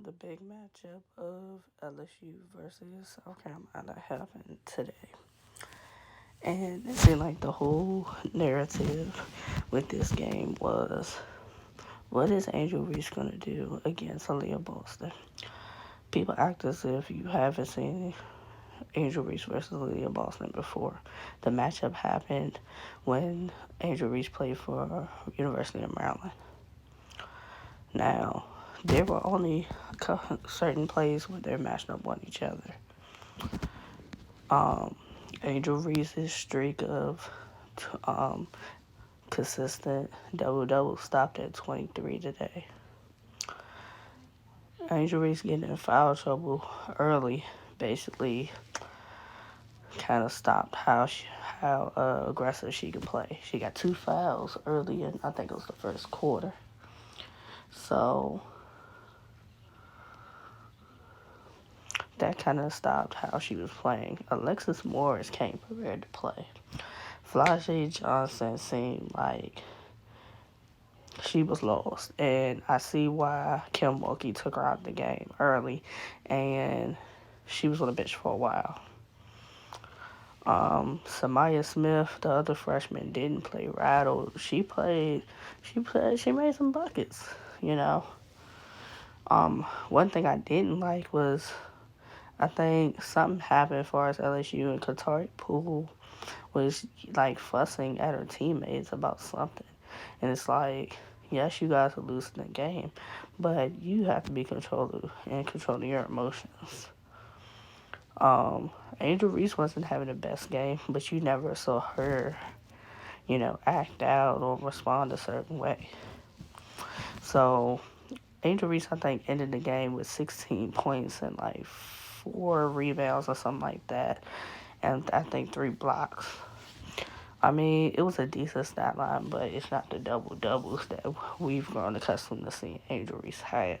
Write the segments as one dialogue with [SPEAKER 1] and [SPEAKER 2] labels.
[SPEAKER 1] The big matchup of LSU versus South Carolina happened today. And it seemed like the whole narrative with this game was, what is Angel Reese going to do against Aaliyah Boston? People act as if you haven't seen Angel Reese versus Aaliyah Boston before. The matchup happened when Angel Reese played for University of Maryland. Now, there were only certain plays where they're matched up on each other. Um, Angel Reese's streak of um, consistent double stopped at 23 today. Angel Reese getting in foul trouble early basically kind of stopped how aggressive she could play. She got 2 fouls early in, I think it was the first quarter. So that kind of stopped how she was playing. Alexis Morris came prepared to play. Flau'jae Johnson seemed like she was lost, and I see why Kim Mulkey took her out of the game early, and she was on the bench for a while. Samaya Smith, the other freshman, didn't play rattled. She made some buckets, you know. One thing I didn't like was I think something happened as far as LSU, and Katari Poole was like fussing at her teammates about something. And it's like, yes, you guys are losing the game, but you have to be controlling your emotions. Angel Reese wasn't having the best game, but you never saw her, act out or respond a certain way. So Angel Reese, I think, ended the game with 16 points and like 4 rebounds or something like that, and I think 3 blocks. I mean, it was a decent stat line, but it's not the double-doubles that we've grown accustomed to seeing Angel Reese have.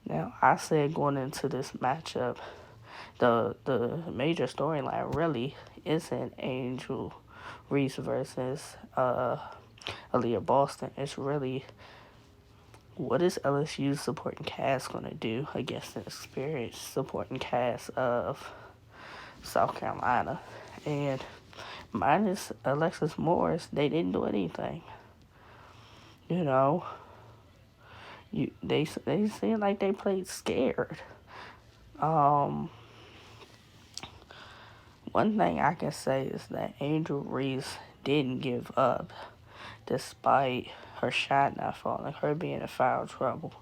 [SPEAKER 1] Now, I said going into this matchup, the major storyline really isn't Angel Reese versus Aaliyah Boston. It's really, what is LSU's supporting cast going to do against the experienced supporting cast of South Carolina? And minus Alexis Morris, they didn't do anything. They seem like they played scared. One thing I can say is that Angel Reese didn't give up despite her shot not falling, her being in foul trouble.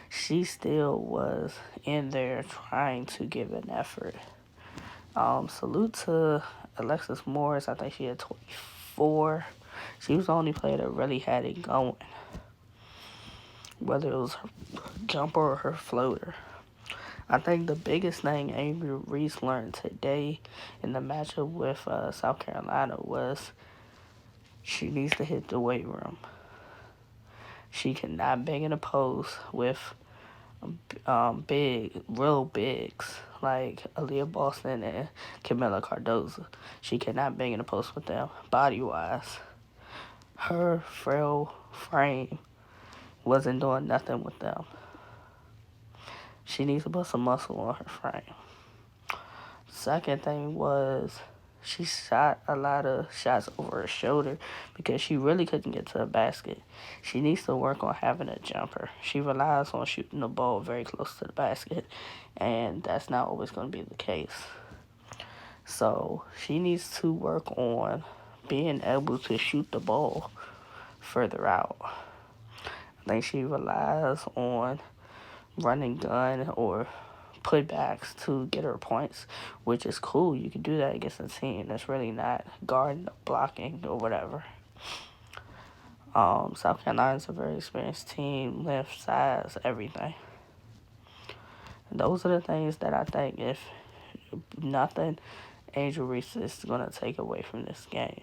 [SPEAKER 1] She still was in there trying to give an effort. Salute to Alexis Morris. I think she had 24. She was the only player that really had it going, whether it was her jumper or her floater. I think the biggest thing Angel Reese learned today in the matchup with South Carolina was she needs to hit the weight room. She cannot bang in the post with real bigs like Aaliyah Boston and Camila Cardoza. She cannot bang in the post with them body-wise. Her frail frame wasn't doing nothing with them. She needs to put some muscle on her frame. Second thing was she shot a lot of shots over her shoulder because she really couldn't get to the basket. She needs to work on having a jumper. She relies on shooting the ball very close to the basket, and that's not always going to be the case. So she needs to work on being able to shoot the ball further out. I think she relies on running gun or putbacks to get her points, which is cool. You can do that against a team that's really not guarding, blocking, or whatever. South Carolina's a very experienced team, length, size, everything. And those are the things that I think, if nothing, Angel Reese is going to take away from this game.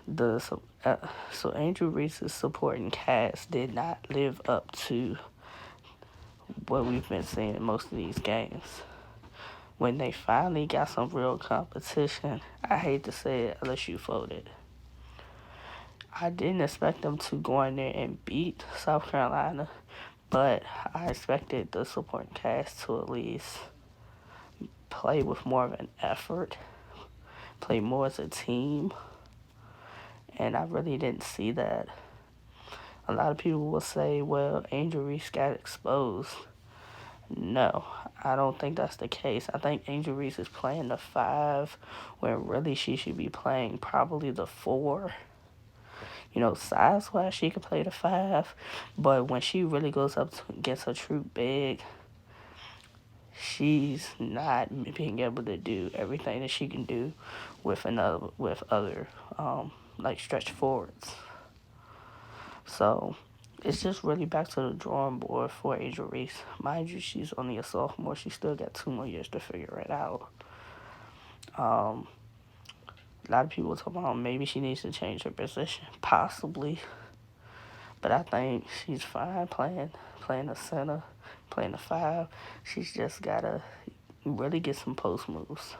[SPEAKER 1] So Angel Reese's supporting cast did not live up to what we've been seeing in most of these games. When they finally got some real competition, I hate to say it, LSU folded. I didn't expect them to go in there and beat South Carolina, But I expected the supporting cast to at least play with more of an effort, play more as a team, and I really didn't see that. A lot of people will say, well, Angel Reese got exposed. No, I don't think that's the case. I think Angel Reese is playing the 5 when really she should be playing probably the 4. You know, size wise, she could play the 5, but when she really goes up against a true big, she's not being able to do everything that she can do with other like stretch forwards. So it's just really back to the drawing board for Angel Reese. Mind you, she's only a sophomore. She still got 2 more years to figure it out. A lot of people talk about maybe she needs to change her position, possibly. But I think she's fine playing the center, playing the 5. She's just gotta really get some post moves.